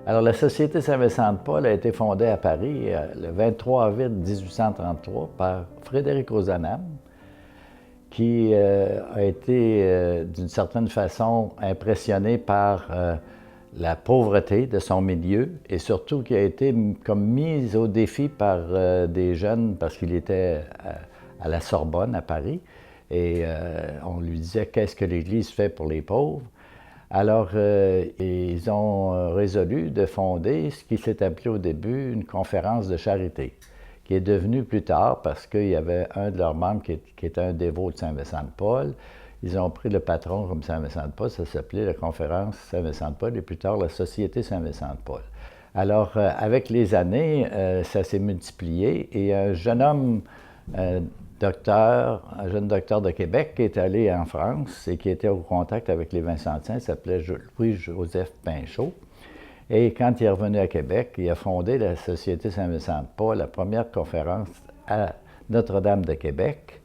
Alors, la Société Saint-Vincent-de-Paul a été fondée à Paris le 23 avril 1833 par Frédéric Ozanam, qui a été, d'une certaine façon, impressionné par la pauvreté de son milieu et surtout qui a été comme mis au défi par des jeunes parce qu'il était à la Sorbonne, à Paris, et on lui disait « Qu'est-ce que l'Église fait pour les pauvres? » Alors, ils ont résolu de fonder ce qui s'est appelé au début une conférence de charité, qui est devenue plus tard, parce qu'il y avait un de leurs membres qui était un dévot de Saint-Vincent-de-Paul. Ils ont pris le patron comme Saint-Vincent-de-Paul, ça s'appelait la conférence Saint-Vincent-de-Paul et plus tard la Société Saint-Vincent-de-Paul. Alors, avec les années, ça s'est multiplié et un jeune homme un jeune docteur de Québec qui est allé en France et qui était au contact avec les Vincentiens, s'appelait Louis-Joseph Pinchot. Et quand il est revenu à Québec, il a fondé la Société Saint-Vincent-de-Paul, la première conférence à Notre-Dame de Québec,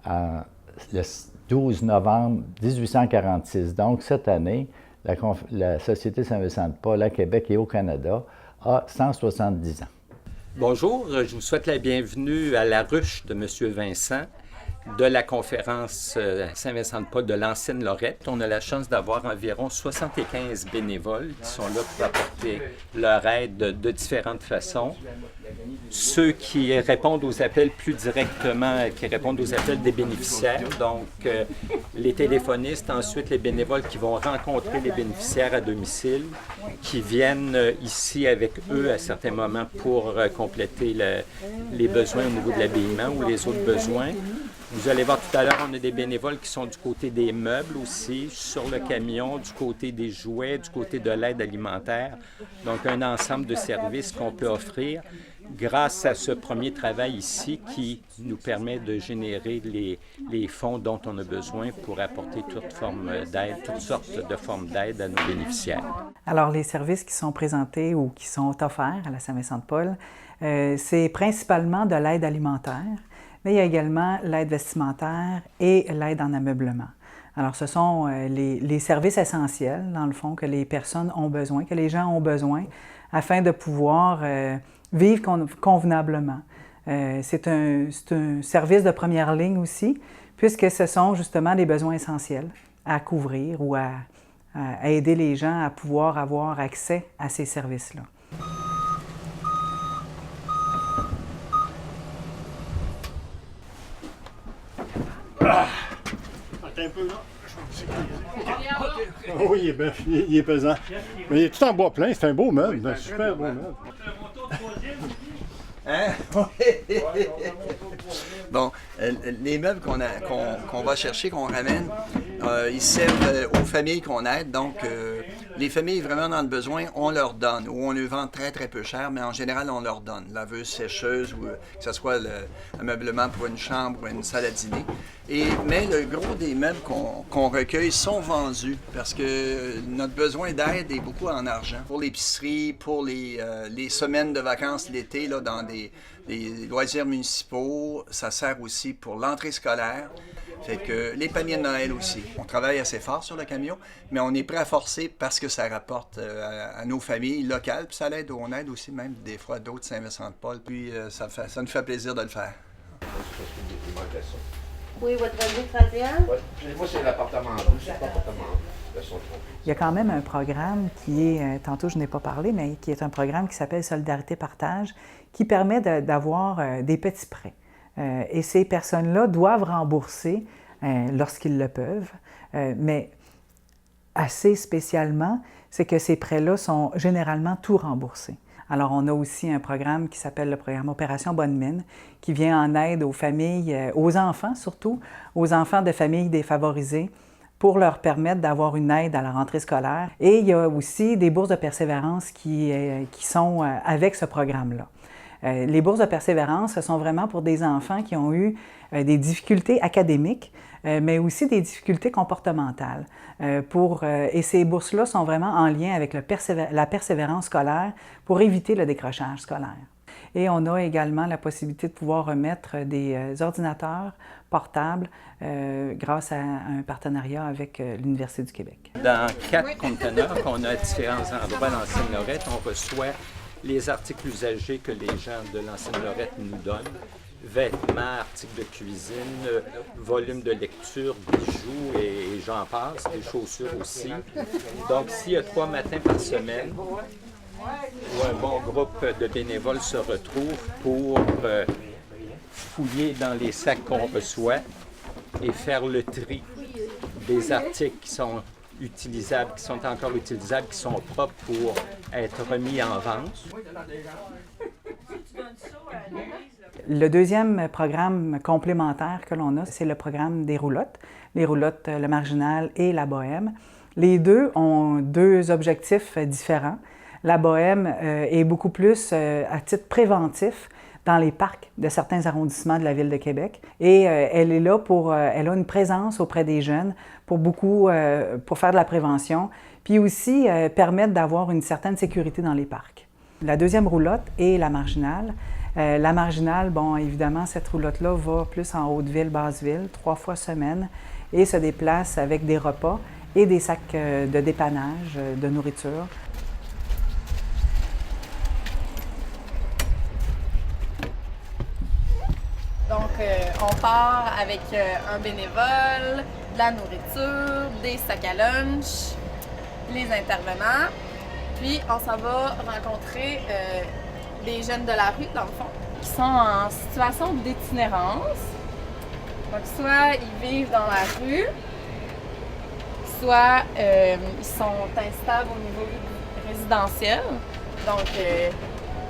le 12 novembre 1846. Donc, cette année, la Société Saint-Vincent-de-Paul à Québec et au Canada a 170 ans. Bonjour, je vous souhaite la bienvenue à la ruche de M. Vincent de la conférence Saint-Vincent-de-Paul de l'ancienne Lorette. On a la chance d'avoir environ 75 bénévoles qui sont là pour apporter leur aide de différentes façons. Ceux qui répondent aux appels plus directement, qui répondent aux appels des bénéficiaires, donc les téléphonistes, ensuite les bénévoles qui vont rencontrer les bénéficiaires à domicile, qui viennent ici avec eux à certains moments pour compléter les besoins au niveau de l'habillement ou les autres besoins. Vous allez voir tout à l'heure, on a des bénévoles qui sont du côté des meubles aussi, sur le camion, du côté des jouets, du côté de l'aide alimentaire. Donc, un ensemble de services qu'on peut offrir grâce à ce premier travail ici qui nous permet de générer les fonds dont on a besoin pour apporter toutes sortes de formes d'aide à nos bénéficiaires. Alors, les services qui sont présentés ou qui sont offerts à la Saint-Vincent-de-Paul, c'est principalement de l'aide alimentaire, mais il y a également l'aide vestimentaire et l'aide en ameublement. Alors, ce sont les services essentiels, dans le fond, que les personnes ont besoin, que les gens ont besoin, afin de pouvoir vivre convenablement. C'est un service de première ligne aussi, puisque ce sont justement des besoins essentiels à couvrir ou à aider les gens à pouvoir avoir accès à ces services-là. Un peu là. Oui, il est pesant. Mais il est tout en bois plein, c'est un beau meuble, un super beau meuble. Hein? Bon, les meubles qu'on va chercher, qu'on ramène, ils servent aux familles qu'on aide. Donc, les familles vraiment dans le besoin, on leur donne. Ou on les vend très, très peu cher, mais en général, on leur donne. Laveuse, sécheuse, ou que ce soit un meublement pour une chambre ou une salle à dîner. Mais le gros des meubles qu'on recueille sont vendus parce que notre besoin d'aide est beaucoup en argent. Pour l'épicerie, pour les semaines de vacances l'été, là, dans des loisirs municipaux, ça sert aussi pour l'entrée scolaire. Fait que les paniers de Noël aussi. On travaille assez fort sur le camion, mais on est prêt à forcer parce que ça rapporte à nos familles locales. Puis on aide aussi même des fois d'autres Saint-Vincent-de-Paul. Puis ça nous fait plaisir de le faire. Oui, votre revenu 31? Oui, moi c'est l'appartement en c'est pas l'appartement en Il y a quand même un programme qui est, tantôt je n'ai pas parlé, mais qui est un programme qui s'appelle Solidarité Partage, qui permet d'avoir des petits prêts. Et ces personnes-là doivent rembourser lorsqu'ils le peuvent, mais assez spécialement, c'est que ces prêts-là sont généralement tout remboursés. Alors, on a aussi un programme qui s'appelle le programme Opération Bonne Mine, qui vient en aide aux familles, aux enfants surtout, aux enfants de familles défavorisées, pour leur permettre d'avoir une aide à la rentrée scolaire. Et il y a aussi des bourses de persévérance qui sont avec ce programme-là. Les bourses de persévérance, ce sont vraiment pour des enfants qui ont eu des difficultés académiques, mais aussi des difficultés comportementales. Et ces bourses-là sont vraiment en lien avec la persévérance scolaire pour éviter le décrochage scolaire. Et on a également la possibilité de pouvoir remettre des ordinateurs portables grâce à un partenariat avec l'Université du Québec. Dans 4 conteneurs qu'on a à différents endroits dans l'Ancienne-Lorette, on reçoit les articles usagés que les gens de l'Ancienne-Lorette nous donnent. Vêtements, articles de cuisine, volume de lecture, bijoux et j'en passe, des chaussures aussi. Donc, s'il y a 3 matins par semaine où un bon groupe de bénévoles se retrouve pour fouiller dans les sacs qu'on reçoit et faire le tri des articles qui sont utilisables, qui sont encore utilisables, qui sont propres pour être remis en vente. Le deuxième programme complémentaire que l'on a, c'est le programme des roulottes. Les roulottes, le Marginal et la Bohème. Les deux ont 2 objectifs différents. La Bohème est beaucoup plus à titre préventif dans les parcs de certains arrondissements de la Ville de Québec. Et elle est là elle a une présence auprès des jeunes pour faire de la prévention, puis aussi permettre d'avoir une certaine sécurité dans les parcs. La deuxième roulotte est la Marginale. La Marginale, bon, évidemment, cette roulotte-là va plus en Haute-Ville, Basse-Ville, 3 fois semaine et se déplace avec des repas et des sacs de dépannage, de nourriture. Donc, on part avec un bénévole, de la nourriture, des sacs à lunch, les intervenants. Puis, on s'en va rencontrer des jeunes de la rue, dans le fond, qui sont en situation d'itinérance. Donc, soit ils vivent dans la rue, soit ils sont instables au niveau résidentiel. Donc,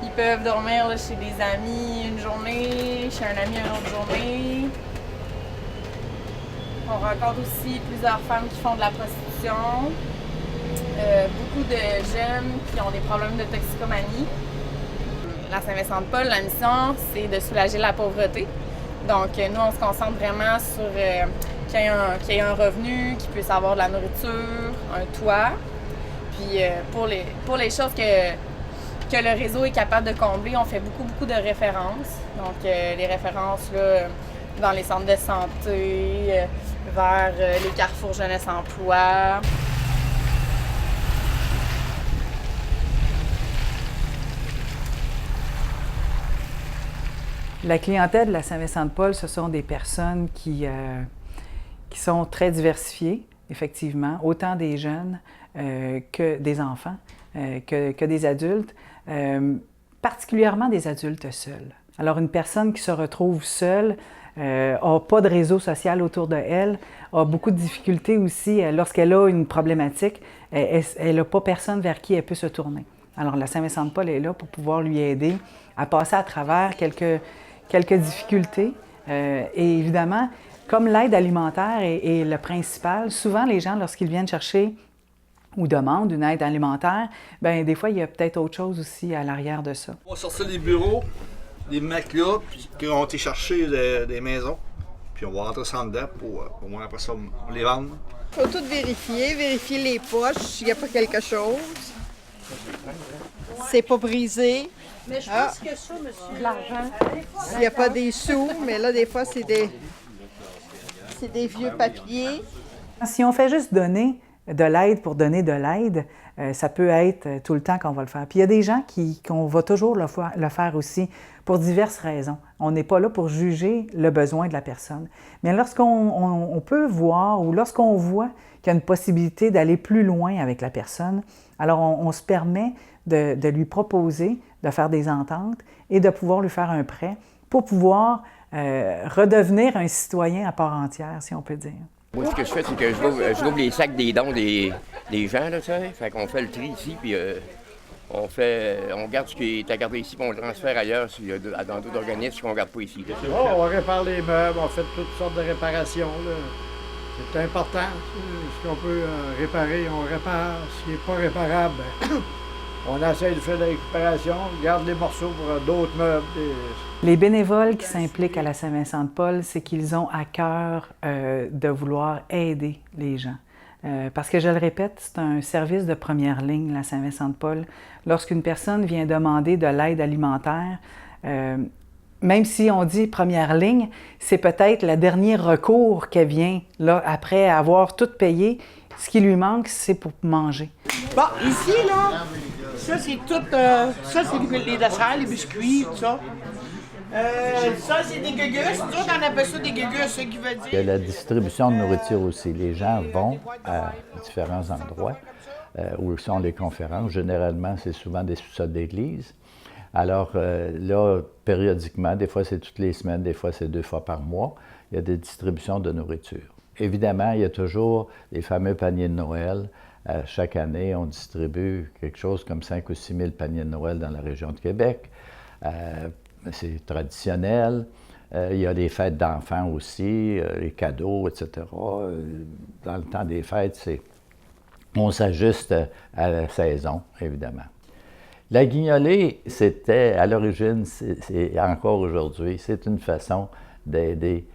ils peuvent dormir là, chez des amis une journée, chez un ami une autre journée. On rencontre aussi plusieurs femmes qui font de la prostitution. Beaucoup de jeunes qui ont des problèmes de toxicomanie. La Saint-Vincent-de-Paul, la mission, c'est de soulager la pauvreté. Donc, nous, on se concentre vraiment sur qu'il y ait un revenu, qu'ils puissent avoir de la nourriture, un toit. Puis, pour les choses que le réseau est capable de combler, on fait beaucoup de références. Donc, les références là, dans les centres de santé, vers les carrefours jeunesse-emploi. La clientèle de la Saint-Vincent-de-Paul, ce sont des personnes qui sont très diversifiées, effectivement, autant des jeunes que des enfants, que des adultes, particulièrement des adultes seuls. Alors, une personne qui se retrouve seule, n'a pas de réseau social autour de elle, a beaucoup de difficultés aussi lorsqu'elle a une problématique, elle n'a pas personne vers qui elle peut se tourner. Alors, la Saint-Vincent-de-Paul est là pour pouvoir lui aider à passer à travers quelques difficultés. Et évidemment, comme l'aide alimentaire est le principal, souvent les gens, lorsqu'ils viennent chercher ou demandent une aide alimentaire, bien, des fois, il y a peut-être autre chose aussi à l'arrière de ça. On va sortir des bureaux, des matelas, puis qui ont été chercher des maisons. Puis on va rentrer ça en dedans pour moi, après ça, on les vendre. Il faut tout vérifier les poches, s'il n'y a pas quelque chose. C'est pas brisé. Mais je pense que ça, monsieur. De l'argent. Il n'y a pas des sous, mais là, des fois, c'est des vieux papiers. Si on fait juste donner de l'aide pour donner de l'aide, ça peut être tout le temps qu'on va le faire. Puis il y a des gens qu'on va toujours le faire aussi pour diverses raisons. On n'est pas là pour juger le besoin de la personne. Mais lorsqu'on peut voir ou lorsqu'on voit qu'il y a une possibilité d'aller plus loin avec la personne, alors on se permet de lui proposer de faire des ententes et de pouvoir lui faire un prêt pour pouvoir redevenir un citoyen à part entière, si on peut dire. Moi, ce que je fais, c'est que je rouvre les sacs des dons des gens, là, tu sais. Fait qu'on fait le tri ici, puis on garde ce qui est à garder ici, puis on le transfère ailleurs dans d'autres organismes qu'on ne garde pas ici. On répare les meubles, on fait toutes sortes de réparations. Là. C'est important. Ce qu'on peut réparer, on répare. Ce qui n'est pas réparable, on essaie de faire la récupération, on garde les morceaux pour d'autres meubles. Les bénévoles qui s'impliquent à la Saint-Vincent-de-Paul, c'est qu'ils ont à cœur de vouloir aider les gens. Parce que, je le répète, c'est un service de première ligne, la Saint-Vincent-de-Paul. Lorsqu'une personne vient demander de l'aide alimentaire, même si on dit première ligne, c'est peut-être le dernier recours qu'elle vient, là, après avoir tout payé. Ce qui lui manque, c'est pour manger. Bon, ici, là, ça, c'est tout... ça, c'est les desserts, les biscuits, tout ça. Ça, c'est des gugus. Nous autres, on appelle ça des gugus, ce qui veut dire... Il y a la distribution de nourriture aussi. Les gens vont à différents endroits où sont les conférences. Généralement, c'est souvent des sous-sols d'église. Alors là, périodiquement, des fois c'est toutes les semaines, des fois c'est 2 fois par mois, il y a des distributions de nourriture. Évidemment, il y a toujours les fameux paniers de Noël. Chaque année, on distribue quelque chose comme 5 ou 6 000 paniers de Noël dans la région de Québec. C'est traditionnel. Il y a des fêtes d'enfants aussi, les cadeaux, etc. Dans le temps des fêtes, on s'ajuste à la saison, évidemment. La guignolée, c'était, à l'origine, c'est encore aujourd'hui, c'est une façon d'aider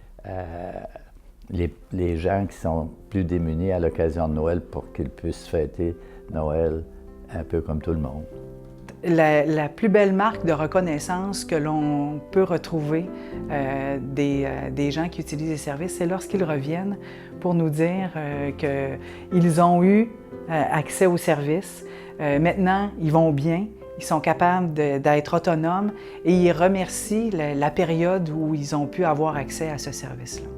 les gens qui sont plus démunis à l'occasion de Noël pour qu'ils puissent fêter Noël un peu comme tout le monde. La plus belle marque de reconnaissance que l'on peut retrouver des gens qui utilisent les services, c'est lorsqu'ils reviennent pour nous dire qu'ils ont eu accès aux services. Maintenant, ils vont bien, ils sont capables d'être autonomes et ils remercient la période où ils ont pu avoir accès à ce service-là.